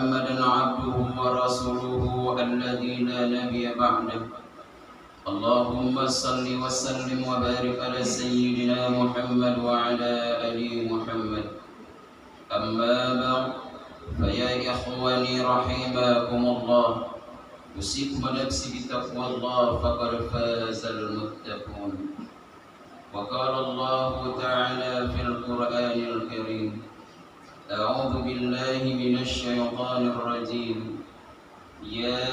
محمدا عبده ورسوله الذي لا نبي بعده. اللهم صل وسلم وبارك على سيدنا محمد وعلى آل محمد. أما بعد، فيا إخواني رحمكم الله، أوصيكم ونفسي بتقوى الله فقد فاز المتقون. وقال الله تعالى في القرآن الكريم: أعوذ بالله من الشيطان الرجيم. يا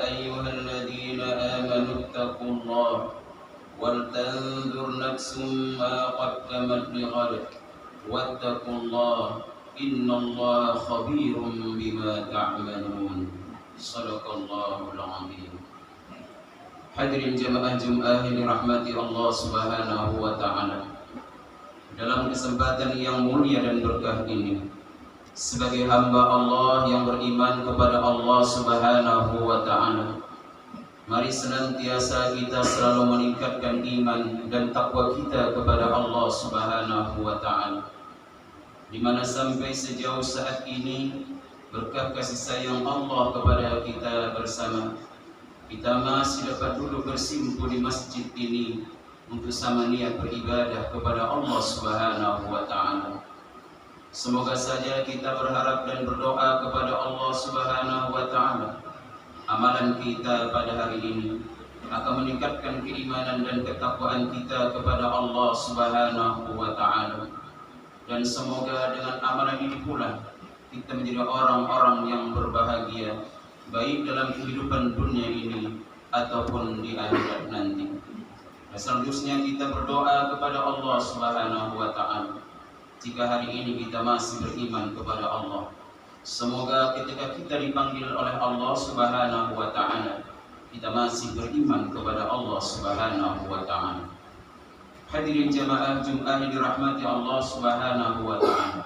أيها الذين آمنوا اتقوا الله ولتنظر نفس ما قدمت لغد واتقوا الله إن الله خبير بما تعملون. صدق الله العظيم. Hadirin jamaah Jumat yang dirahmati Allah Subhanahu wa taala. Dalam kesempatan yang mulia dan berkah ini, sebagai hamba Allah yang beriman kepada Allah Subhanahu wa taala, mari senantiasa kita selalu meningkatkan iman dan takwa kita kepada Allah Subhanahu wa taala. Di mana sampai sejauh saat ini berkah kasih sayang Allah kepada kita bersama, kita masih dapat duduk bersimpuh di masjid ini untuk sama niat beribadah kepada Allah Subhanahu wa taala. Semoga saja kita berharap dan berdoa kepada Allah Subhanahu wa taala, amalan kita pada hari ini akan meningkatkan keimanan dan ketakwaan kita kepada Allah Subhanahu wa taala. Dan semoga dengan amalan ini pula kita menjadi orang-orang yang berbahagia, baik dalam kehidupan dunia ini ataupun di akhirat nanti. Dan selanjutnya kita berdoa kepada Allah Subhanahu wa taala, jika hari ini kita masih beriman kepada Allah, semoga ketika kita dipanggil oleh Allah Subhanahu wa taala, kita masih beriman kepada Allah Subhanahu wa taala. Hadirin jamaah Jumat yang dirahmati Allah Subhanahu wa taala.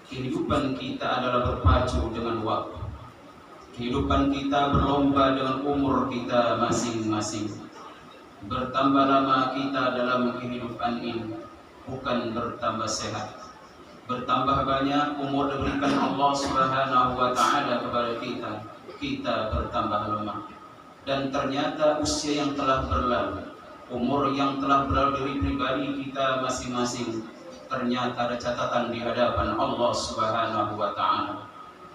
Kehidupan kita adalah berpacu dengan waktu. Kehidupan kita berlomba dengan umur kita masing-masing. Bertambah lama kita dalam kehidupan ini, bukan bertambah sehat. Bertambah banyak umur diberikan Allah Subhanahu wa taala kepada kita, kita bertambah lemah. Dan ternyata usia yang telah berlalu, umur yang telah berlalu dari pribadi kita masing-masing, ternyata ada catatan di hadapan Allah Subhanahu wa taala.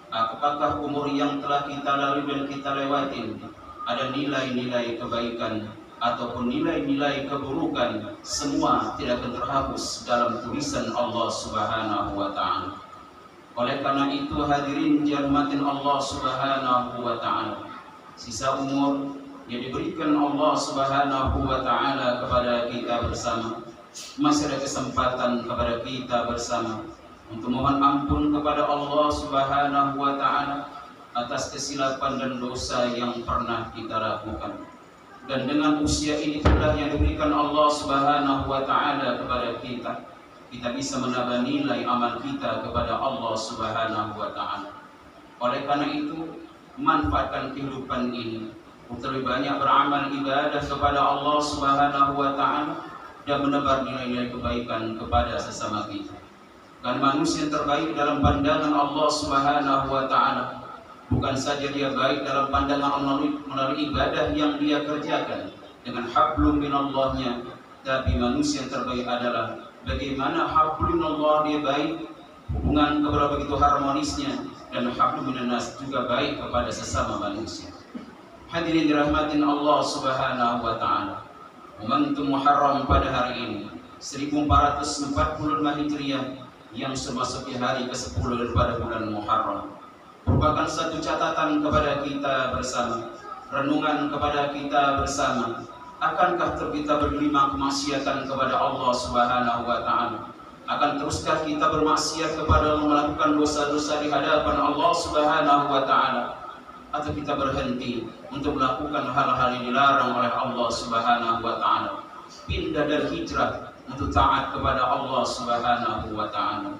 Apakah umur yang telah kita lalui dan kita lewatin ada nilai-nilai kebaikan ataupun nilai-nilai keburukan, semua tidak akan terhapus dalam tulisan Allah Subhanahu wa taala. Oleh karena itu, hadirin dirahmati Allah Subhanahu wa taala, sisa umur yang diberikan Allah Subhanahu wa taala kepada kita bersama, masih ada kesempatan kepada kita bersama untuk mohon ampun kepada Allah Subhanahu wa taala atas kesilapan dan dosa yang pernah kita lakukan. Dan dengan usia ini pula yang diberikan Allah Subhanahu wa taala kepada kita, kita bisa menambah nilai amal kita kepada Allah Subhanahu wa taala. Oleh karena itu, manfaatkan kehidupan ini untuk lebih banyak beramal ibadah kepada Allah Subhanahu wa taala dan menebar nilai-nilai kebaikan kepada sesama kita. Dan manusia yang terbaik dalam pandangan Allah Subhanahu wa taala bukan saja dia baik dalam pandangan melalui ibadah yang dia kerjakan dengan hablum minallahnya, tapi manusia yang terbaik adalah bagaimana hablum minallah dia baik, hubungan kepada begitu harmonisnya, dan hablum minannas juga baik kepada sesama manusia. Hadirin dirahmatin Allah Subhanahu wa taala. Momentum Muharram pada hari ini 1445 Hijriah yang memasuki hari ke-10 daripada bulan Muharram merupakan satu catatan kepada kita bersama, renungan kepada kita bersama. Akankah kita bergelima kemaksiatan kepada Allah Subhanahu wa taala? Akan teruskah kita bermaksiat kepada Allah, melakukan dosa-dosa di hadapan Allah Subhanahu wa taala? Atau kita berhenti untuk melakukan hal-hal yang dilarang oleh Allah Subhanahu wa taala, pindah dan hijrah untuk taat kepada Allah Subhanahu wa taala?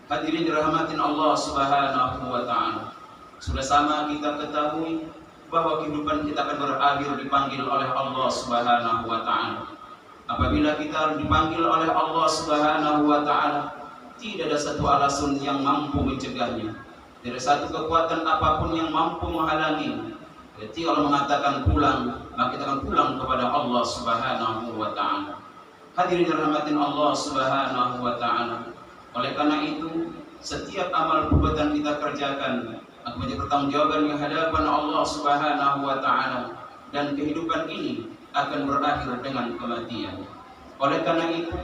Hadirin dirahmatin Allah Subhanahu wa taala, sudah sama kita ketahui bahwa kehidupan kita akan berakhir dipanggil oleh Allah Subhanahu wa taala. Apabila kita dipanggil oleh Allah Subhanahu wa taala, tidak ada satu alasan yang mampu mencegahnya. Tidak satu kekuatan apapun yang mampu menghalangi. Jadi Allah mengatakan pulang, maka kita akan pulang kepada Allah Subhanahu wa Ta'ala. Hadirin dirahmatin Allah Subhanahu wa Ta'ala. Oleh karena itu, setiap amal perbuatan kita kerjakan akan menjadi pertanggungjawaban di hadapan Allah Subhanahu wa Ta'ala, dan kehidupan ini akan berakhir dengan kematian. Oleh karena itu,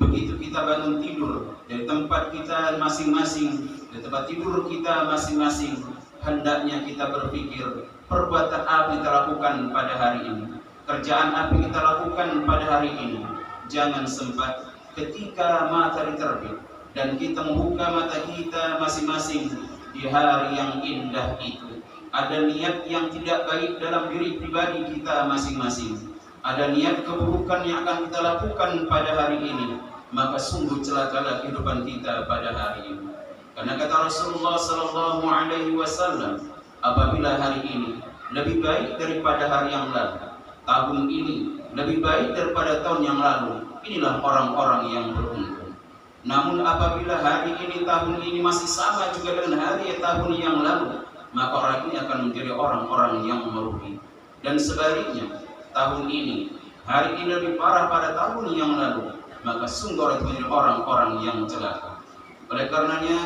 begitu kita bangun tidur dari tempat kita masing-masing, di tempat tidur kita masing-masing, hendaknya kita berpikir perbuatan apa kita lakukan pada hari ini, kerjaan apa kita lakukan pada hari ini. Jangan sempat ketika matahari terbit dan kita membuka mata kita masing-masing di hari yang indah itu, ada niat yang tidak baik dalam diri pribadi kita masing-masing, ada niat keburukan yang akan kita lakukan pada hari ini, maka sungguh celakalah kehidupan kita pada hari ini. Karena kata Rasulullah sallallahu alaihi wasallam, apabila hari ini lebih baik daripada hari yang lalu, tahun ini lebih baik daripada tahun yang lalu, inilah orang-orang yang beruntung. Namun apabila hari ini, tahun ini masih sama juga dengan hari tahun yang lalu, maka orang ini akan menjadi orang-orang yang merugi. Dan sebaliknya, tahun ini, hari ini lebih parah pada tahun yang lalu, maka sungguh orang itu menjadi orang-orang yang celaka. Oleh karenanya,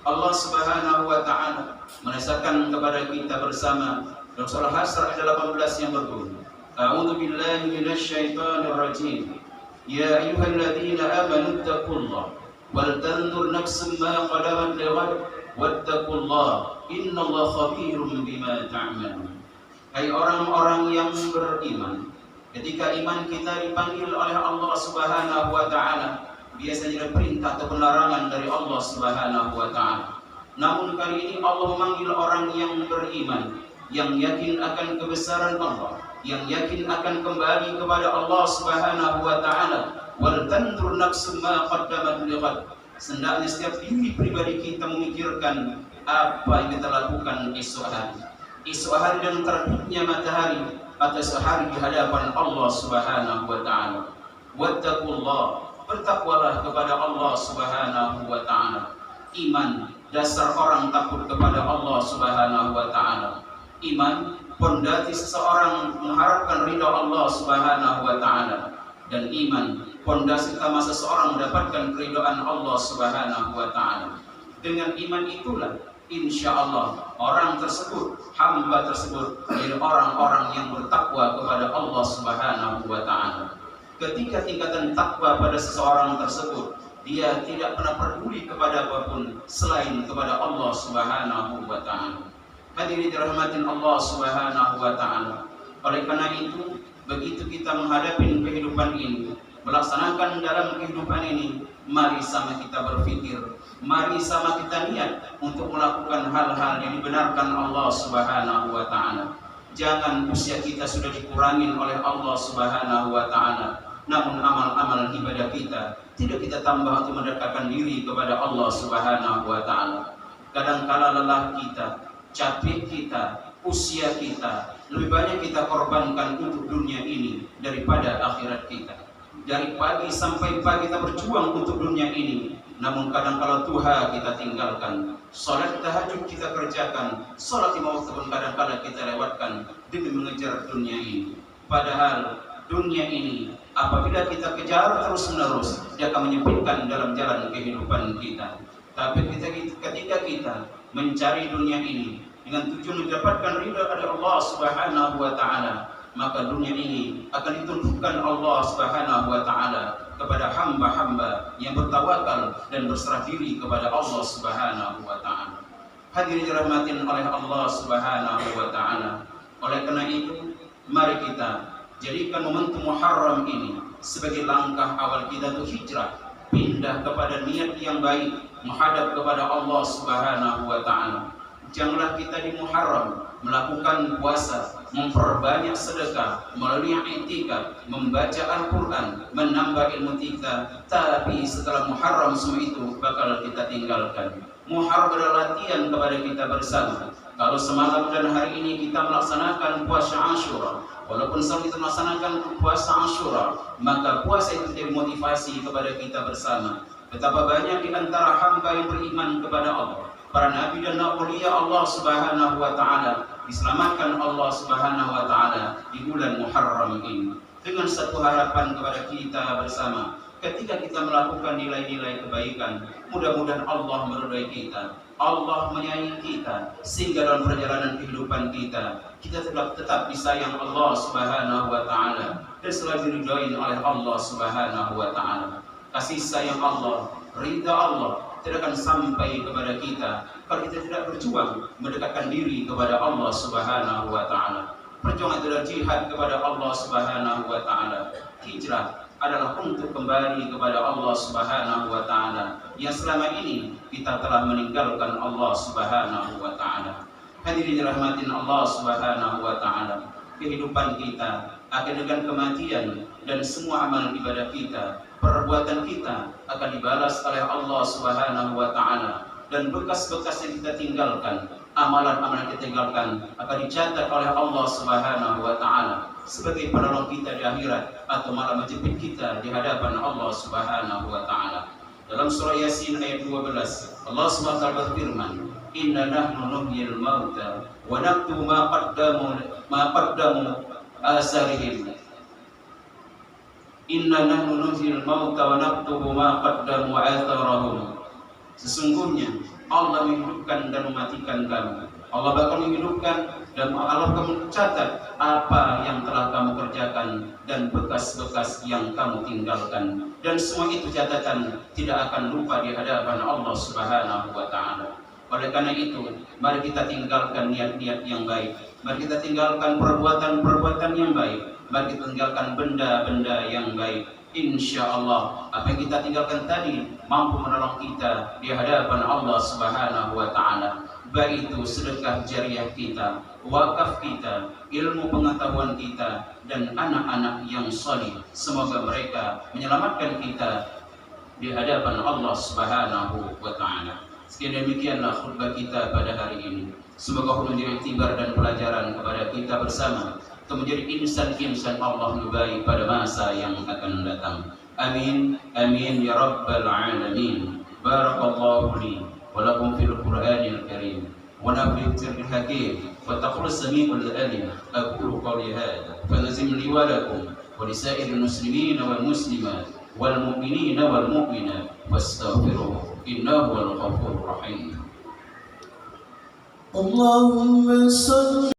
Allah Subhanahu wa Ta'ala menasihatkan kepada kita bersama dalam surah Hasr ayat 18 yang berbunyi, A'udzu billahi minasyaitonir rajim. Ya ayyuhalladzina amanu taqullaha wal tanzur nafsum ma qaddamat lighad wattaqullaha innallaha khabirum bima ta'malun. Hai orang-orang yang beriman, ketika iman kita dipanggil oleh Allah Subhanahu wa Ta'ala, biasanya ada perintah atau larangan dari Allah Subhanahu wa Ta'ala. Namun kali ini Allah memanggil orang yang beriman, yang yakin akan kebesaran Allah, yang yakin akan kembali kepada Allah Subhanahu wa Ta'ala. Wal tanzur nafsum ma qaddamat lighad. Hendaknya setiap diri pribadi kita memikirkan apa yang kita lakukan esok hari. Esok hari dan terbitnya matahari atau esok hari di hadapan Allah Subhanahu wa Ta'ala. Wattaqullah, bertakwalah kepada Allah Subhanahu wa Ta'ala. Iman, dasar orang takut kepada Allah Subhanahu wa Ta'ala. Iman, pondasi seseorang mengharapkan ridha Allah Subhanahu wa Ta'ala. Dan iman, pondasi utama seseorang mendapatkan keridhaan Allah Subhanahu wa Ta'ala. Dengan iman itulah insya Allah orang tersebut, hamba tersebut, menjadi orang-orang yang bertakwa kepada Allah Subhanahu wa Ta'ala. Ketika tingkatan takwa pada seseorang tersebut, dia tidak pernah peduli kepada apapun selain kepada Allah Subhanahu wa Ta'ala. Hadirin dirahmatin Allah Subhanahu wa Ta'ala. Oleh karena itu, begitu kita menghadapi kehidupan ini, melaksanakan dalam kehidupan ini, mari sama kita berpikir, mari sama kita niat untuk melakukan hal-hal yang dibenarkan Allah Subhanahu wa Ta'ala. Jangan usia kita sudah dikurangin oleh Allah Subhanahu wa Ta'ala, namun amal-amal ibadah kita tidak kita tambah untuk mendekatkan diri kepada Allah Subhanahu wa Ta'ala. Kadangkala lelah kita, capek kita, usia kita, lebih banyak kita korbankan untuk dunia ini daripada akhirat kita. Dari pagi sampai pagi kita berjuang untuk dunia ini, namun kadang-kala duha kita tinggalkan, sholat tahajud kita kerjakan, sholat 5 waktu pun kadang-kala kita lewatkan demi mengejar dunia ini. Padahal dunia ini apabila kita kejar terus-menerus, dia akan menyempitkan dalam jalan kehidupan kita. Tapi ketika kita mencari dunia ini dengan tujuan mendapatkan ridha dari Allah Subhanahu wa Ta'ala, maka dunia ini akan ditundukkan Allah Subhanahu wa Ta'ala kepada hamba-hamba yang bertawakal dan berserah diri kepada Allah Subhanahu wa Ta'ala. Hadirin dirahmatin oleh Allah Subhanahu wa Ta'ala. Oleh karena itu, mari kita jadikan momentum Muharram ini sebagai langkah awal kita untuk hijrah, pindah kepada niat yang baik, menghadap kepada Allah Subhanahu wa Ta'ala. Janganlah kita di Muharram melakukan puasa, memperbanyak sedekah, melalui i'tikaf, membaca Al-Quran, menambah ilmu kita, tapi setelah Muharram semua itu bakal kita tinggalkan. Muharram adalah latihan kepada kita bersama. Kalau semalam dan hari ini kita melaksanakan puasa Ashura, walaupun selalu kita melaksanakan puasa Ashura, maka puasa itu jadi motivasi kepada kita bersama. Betapa banyak di antara hamba yang beriman kepada Allah, para nabi dan aulia Allah Subhanahu wa taala, diselamatkan Allah Subhanahu wa taala di bulan Muharram ini. Dengan satu harapan kepada kita bersama, ketika kita melakukan nilai-nilai kebaikan, mudah-mudahan Allah meridai kita, Allah menyayangi kita, sehingga dalam perjalanan kehidupan kita tetap disayang Allah Subhanahu wa taala dan selalu diridai oleh Allah Subhanahu wa taala. Kasih sayang Allah, ridha Allah tidak akan sampai kepada kita kalau kita tidak berjuang mendekatkan diri kepada Allah Subhanahu wa taala. Perjuangan adalah jihad kepada Allah Subhanahu wa taala. Hijrah adalah untuk kembali kepada Allah Subhanahu wa taala yang selama ini kita telah meninggalkan Allah Subhanahu wa taala. Hadirin dirahmatin Allah Subhanahu wa taala, kehidupan kita akan dengan kematian dan semua amal ibadah kita, perbuatan kita akan dibalas oleh Allah Subhanahu wa taala, dan bekas-bekas yang kita tinggalkan, amalan-amalan yang kita tinggalkan akan dicatat oleh Allah Subhanahu wa taala sebagai penolong kita di akhirat atau malah menjemput kita di hadapan Allah Subhanahu wa taala. Dalam surah Yasin ayat 12, Allah Subhanahu wa taala berfirman, "Inna nahnu nuhyil mauta wa naktubu ma qaddamu asarihim." Inna nahnu nuhyil mauta wa naktubu ma qaddamu atharahum. Sesungguhnya Allah menghidupkan dan mematikan kamu. Allah bakal menghidupkan dan Allah akan mencatat apa yang telah kamu kerjakan dan bekas-bekas yang kamu tinggalkan. Dan semua itu catatan tidak akan lupa di hadapan Allah Subhanahu wa taala. Oleh karena itu, mari kita tinggalkan niat-niat yang baik. Mari kita tinggalkan perbuatan-perbuatan yang baik. Mari kita tinggalkan benda-benda yang baik. Insya Allah apa yang kita tinggalkan tadi mampu menolong kita di hadapan Allah Subhanahu wa taala. Baik itu sedekah jariah kita, wakaf kita, ilmu pengetahuan kita, dan anak-anak yang salih. Semoga mereka menyelamatkan kita di hadapan Allah Subhanahu wa taala. Sekian demikianlah khutbah kita pada hari ini. Semoga menjadi iktibar dan pelajaran kepada kita bersama untuk menjadi insan-insan Allah yang baik pada masa yang akan datang. Amin, amin ya rabbal alamin. Barakallahu li wa lakum fil Qur'anil karim wa nafa'ani bil hakim wa taqul sami'ul alim. Aqulu qawli hadha fa lazim li wa lakum wa li sa'iril muslimin wal muslimat wal mu'minin wal mu'minat wastaghfiruhu innahu wal ghafurur rahim. Allahumma salli